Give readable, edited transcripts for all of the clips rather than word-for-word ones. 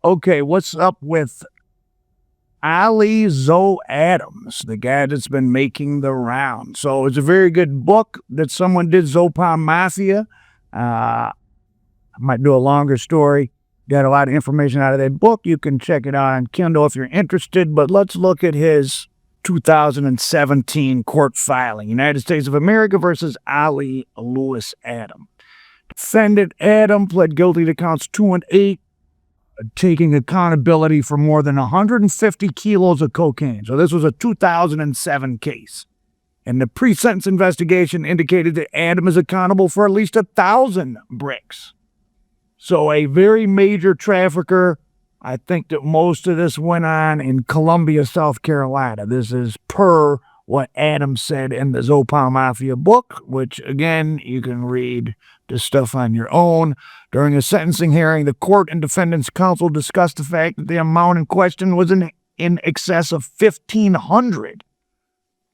Okay, what's up with Ali Zoe Adams, the guy that's been making the round? So it's a very good book that someone did, Zopan Mafia. I might do a longer story. Got a lot of information out of that book. You can check it out on Kindle if you're interested. But let's look at his 2017 court filing, United States of America versus Ali Lewis Adam. Defendant Adam pled guilty to counts 2 and 8, taking accountability for more than 150 kilos of cocaine. So this was a 2007 case. And the pre-sentence investigation indicated that Adam is accountable for at least 1,000 bricks. So a very major trafficker. I think that most of this went on in Columbia, South Carolina. This is per what Adam said in the Zopan Mafia book, which, again, you can read the stuff on your own. During a sentencing hearing, the court and defendant's counsel discussed the fact that the amount in question was in excess of $1,500,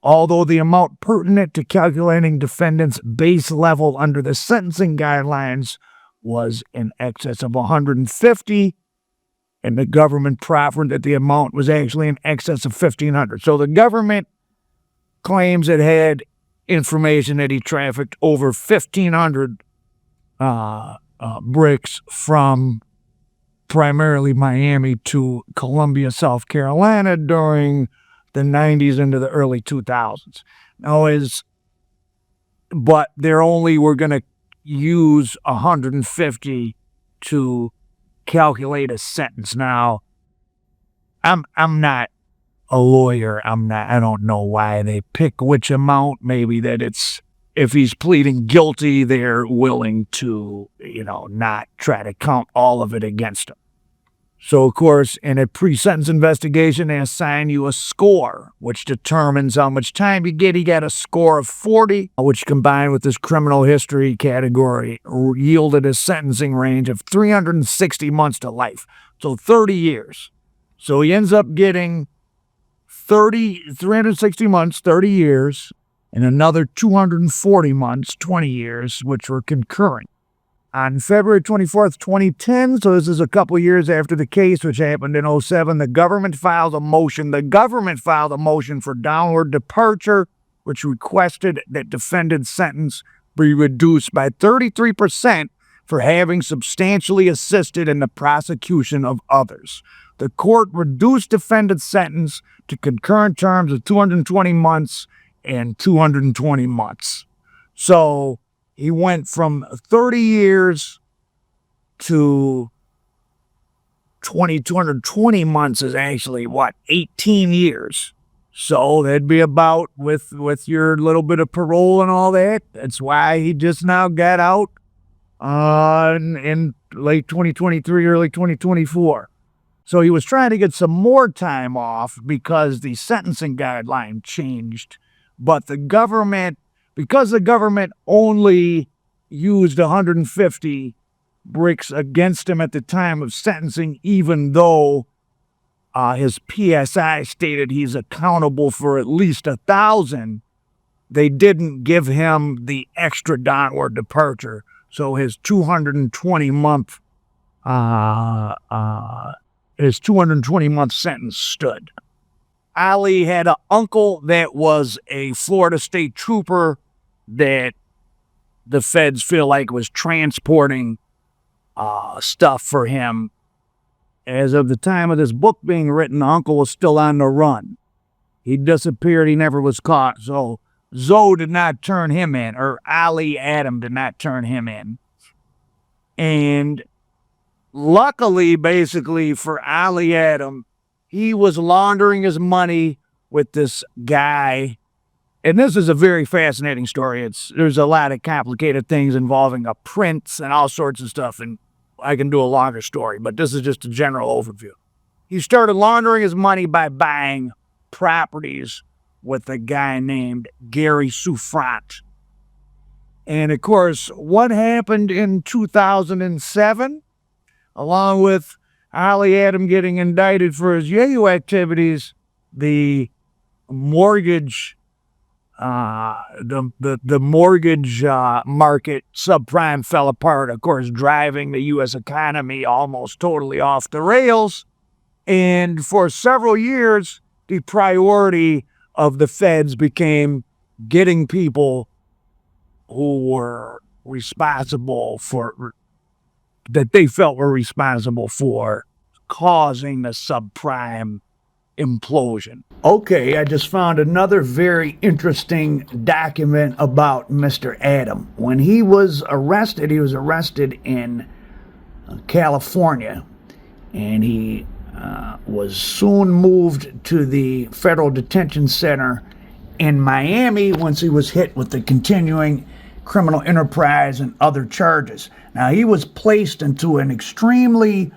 although the amount pertinent to calculating defendant's base level under the sentencing guidelines was in excess of $150, and the government proffered that the amount was actually in excess of $1,500. So the government claims it had information that he trafficked over 1,500 bricks from primarily Miami to Columbia, South Carolina during the 90s into the early 2000s. But they're only were going to use 150 to calculate a sentence. Now, I'm not a lawyer. I don't know why they pick which amount. Maybe that it's, if he's pleading guilty, they're willing to, not try to count all of it against him. So, of course, in a pre-sentence investigation, they assign you a score, which determines how much time you get. He got a score of 40, which combined with his criminal history category yielded a sentencing range of 360 months to life. So 30 years. So he ends up getting 360 months, 30 years, and another 240 months, 20 years, which were concurrent. On February 24th, 2010, so this is a couple years after the case, which happened in 2007, the government filed a motion. The government filed a motion for downward departure, which requested that defendant's sentence be reduced by 33% for having substantially assisted in the prosecution of others. The court reduced defendant's sentence to concurrent terms of 220 months and 220 months. So he went from 30 years to 220 months is actually, 18 years. So that'd be about, with your little bit of parole and all that, that's why he just now got out in late 2023, early 2024. So he was trying to get some more time off because the sentencing guideline changed. But because the government only used 150 bricks against him at the time of sentencing, even though his PSI stated he's accountable for at least 1,000, they didn't give him the extra downward departure. So his 220-month sentence stood. Ali had an uncle that was a Florida State trooper that the feds feel like was transporting stuff for him. As of the time of this book being written, the uncle was still on the run. He disappeared. He never was caught. So Zoe did not turn him in, or Ali Adam did not turn him in. And luckily, basically, for Ali Adam, he was laundering his money with this guy. And this is a very fascinating story. There's a lot of complicated things involving a prince and all sorts of stuff, and I can do a longer story, but this is just a general overview. He started laundering his money by buying properties with a guy named Gary Souffrant. And, of course, what happened in 2007, along with Ali Adam getting indicted for his yayo activities, the mortgage the mortgage market subprime fell apart, of course, driving the U.S. economy almost totally off the rails. And for several years, the priority of the feds became getting people who were responsible for, that they felt were responsible for causing the subprime implosion. Okay, I just found another very interesting document about Mr. Adam. When he was arrested in California, and he was soon moved to the federal detention center in Miami once he was hit with the continuing criminal enterprise and other charges. Now, he was placed into an extremely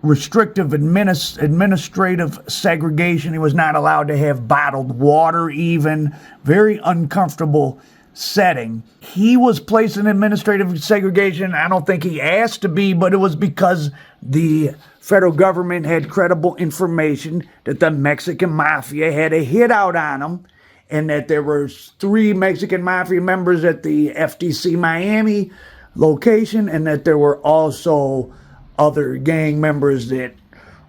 restrictive administrative segregation. He was not allowed to have bottled water, even. Very uncomfortable setting. He was placed in administrative segregation. I don't think he asked to be, but it was because the federal government had credible information that the Mexican Mafia had a hit out on him, and that there were 3 Mexican Mafia members at the FTC Miami location, and that there were also other gang members that,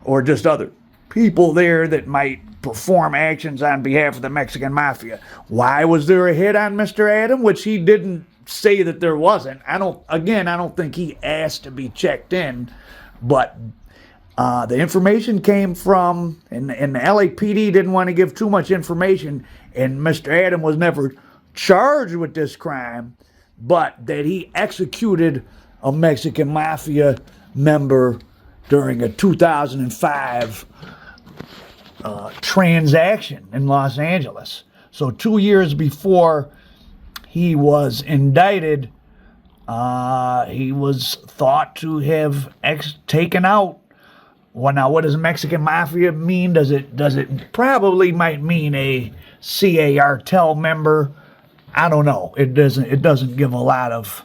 or just other people there that might perform actions on behalf of the Mexican Mafia. Why was there a hit on Mr. Adam? Which he didn't say that there wasn't. I don't think he asked to be checked in, but the information came from, and the LAPD didn't want to give too much information, and Mr. Adam was never charged with this crime, but that he executed a Mexican Mafia member during a 2005 transaction in Los Angeles. So 2 years before he was indicted, he was thought to have taken out. Well, now, what does Mexican Mafia mean? Does it probably might mean a CARTEL member? I don't know. It doesn't give a lot of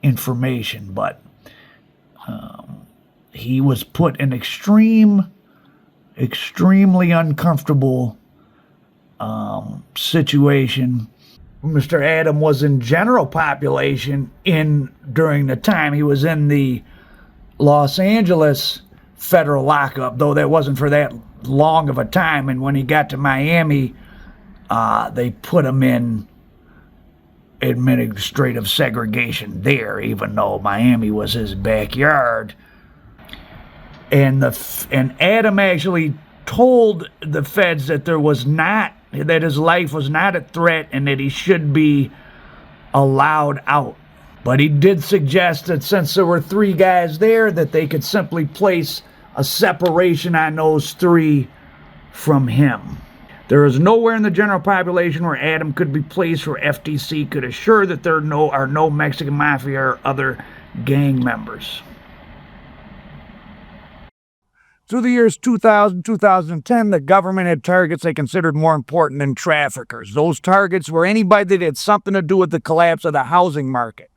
information, but he was put in extremely uncomfortable situation. Mr. Adam was in general population during the time he was in the Los Angeles federal lockup, though that wasn't for that long of a time. And when he got to Miami, they put him in administrative segregation there, even though Miami was his backyard. And Adam actually told the feds that that his life was not a threat and that he should be allowed out. But he did suggest that since there were 3 guys there, that they could simply place a separation on those 3 from him. There is nowhere in the general population where Adam could be placed where FTC could assure that there are no Mexican Mafia or other gang members. Through the years 2000, 2010, the government had targets they considered more important than traffickers. Those targets were anybody that had something to do with the collapse of the housing market.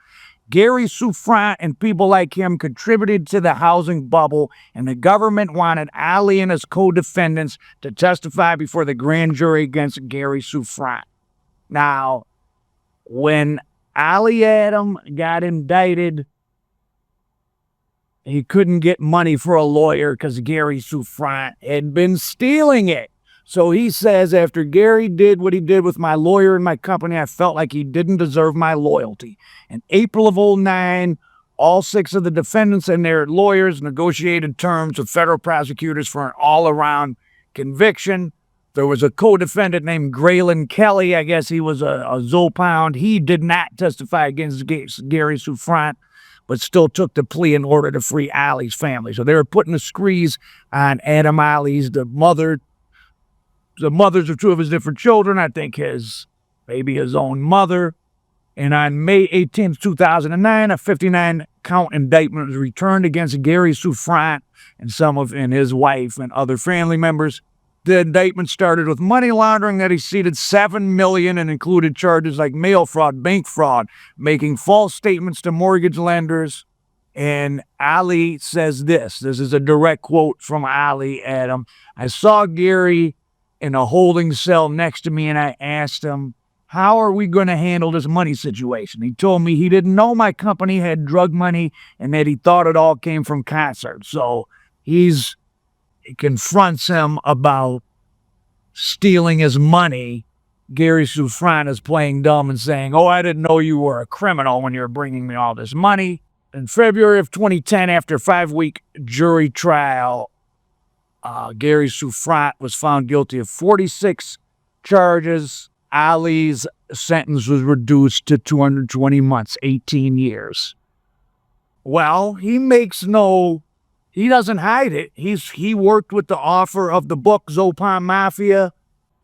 Gary Souffrant and people like him contributed to the housing bubble, and the government wanted Ali and his co-defendants to testify before the grand jury against Gary Souffrant. Now, when Ali Adam got indicted, he couldn't get money for a lawyer because Gary Souffrant had been stealing it. So he says, after Gary did what he did with my lawyer and my company, I felt like he didn't deserve my loyalty. In April of 2009, all 6 of the defendants and their lawyers negotiated terms with federal prosecutors for an all-around conviction. There was a co-defendant named Graylin Kelly. I guess he was a Zopound. He did not testify against Gary Souffrant, but still took the plea in order to free Ali's family. So they were putting a squeeze on Adam Ali's, the mothers of 2 of his different children, I think maybe his own mother. And on May 18th, 2009, a 59-count indictment was returned against Gary Souffrant and his wife and other family members. The indictment started with money laundering that exceeded $7 million and included charges like mail fraud, bank fraud, making false statements to mortgage lenders. And Ali says this is a direct quote from Ali Adam. I saw Gary in a holding cell next to me, and I asked him, how are we going to handle this money situation? He told me he didn't know my company had drug money and that he thought it all came from concerts. So he confronts him about stealing his money. Gary Souffrant is playing dumb and saying, oh, I didn't know you were a criminal when you were bringing me all this money. In February of 2010, after a 5-week jury trial, Gary Souffrant was found guilty of 46 charges. Ali's sentence was reduced to 220 months, 18 years. Well, he doesn't hide it. He worked with the author of the book, Mexican Mafia.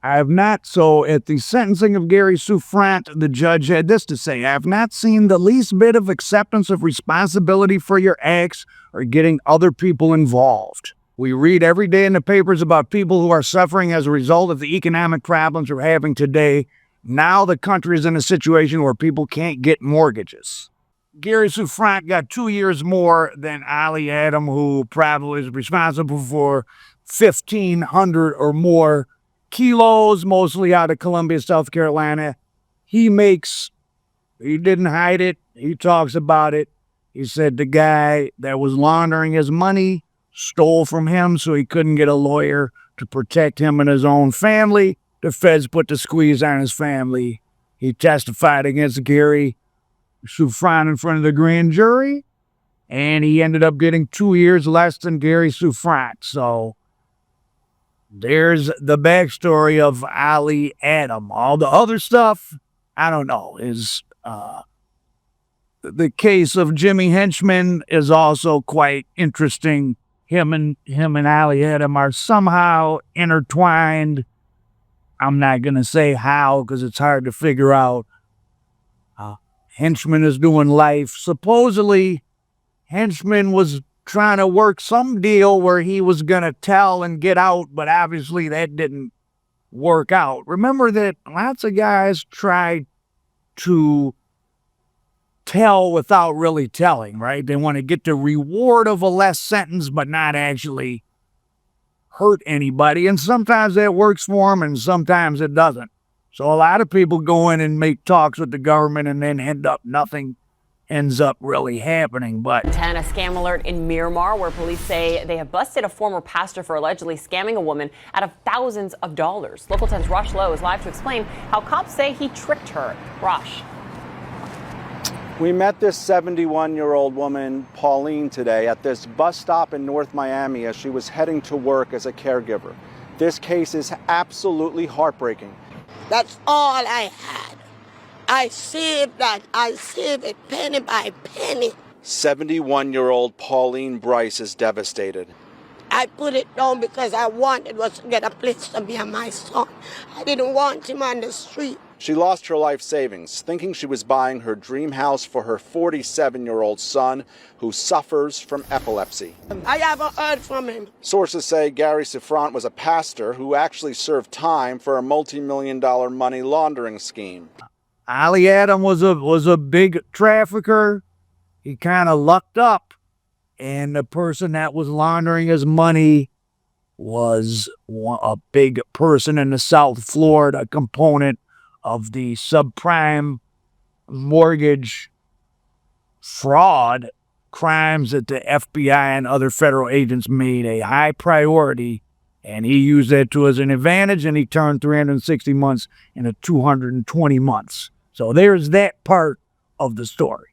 I have not. So at the sentencing of Gary Souffrant, the judge had this to say: I have not seen the least bit of acceptance of responsibility for your acts or getting other people involved. We read every day in the papers about people who are suffering as a result of the economic problems we're having today. Now the country is in a situation where people can't get mortgages. Gary Souffrant got 2 years more than Ali Adam, who probably is responsible for 1,500 or more kilos, mostly out of Columbia, South Carolina. He didn't hide it. He talks about it. He said the guy that was laundering his money stole from him so he couldn't get a lawyer to protect him and his own family. The feds put the squeeze on his family. He testified against Gary Souffrant in front of the grand jury, and he ended up getting 2 years less than Gary Souffrant. So there's the backstory of Ali Adam. All the other stuff, I don't know, is the case of Jimmy Henchman is also quite interesting. Him and Ali Adam are somehow intertwined. I'm not going to say how because it's hard to figure out. Henchman is doing life. Supposedly, Henchman was trying to work some deal where he was going to tell and get out, but obviously that didn't work out. Remember that lots of guys try to tell without really telling, right? They want to get the reward of a less sentence, but not actually hurt anybody. And sometimes that works for them, and sometimes it doesn't. So a lot of people go in and make talks with the government and then nothing ends up really happening. But A scam alert in Myanmar, where police say they have busted a former pastor for allegedly scamming a woman out of thousands of dollars. Local 10's Rosh Lowe is live to explain how cops say he tricked her. Rosh. We met this 71-year-old woman, Pauline, today at this bus stop in North Miami as she was heading to work as a caregiver. This case is absolutely heartbreaking. That's all I had. I saved that. I saved it penny by penny. 71-year-old Pauline Bryce is devastated. I put it down because I wanted was to get a place to me and my son. I didn't want him on the street. She lost her life savings, thinking she was buying her dream house for her 47-year-old son, who suffers from epilepsy. I haven't heard from him. Sources say Gary Souffrant was a pastor who actually served time for a multi-million-dollar money laundering scheme. Ali Adam was a big trafficker. He kind of lucked up, and the person that was laundering his money was a big person in the South Florida component of the subprime mortgage fraud crimes that the FBI and other federal agents made a high priority, and he used that to his advantage, and he turned 360 months into 220 months. So there's that part of the story.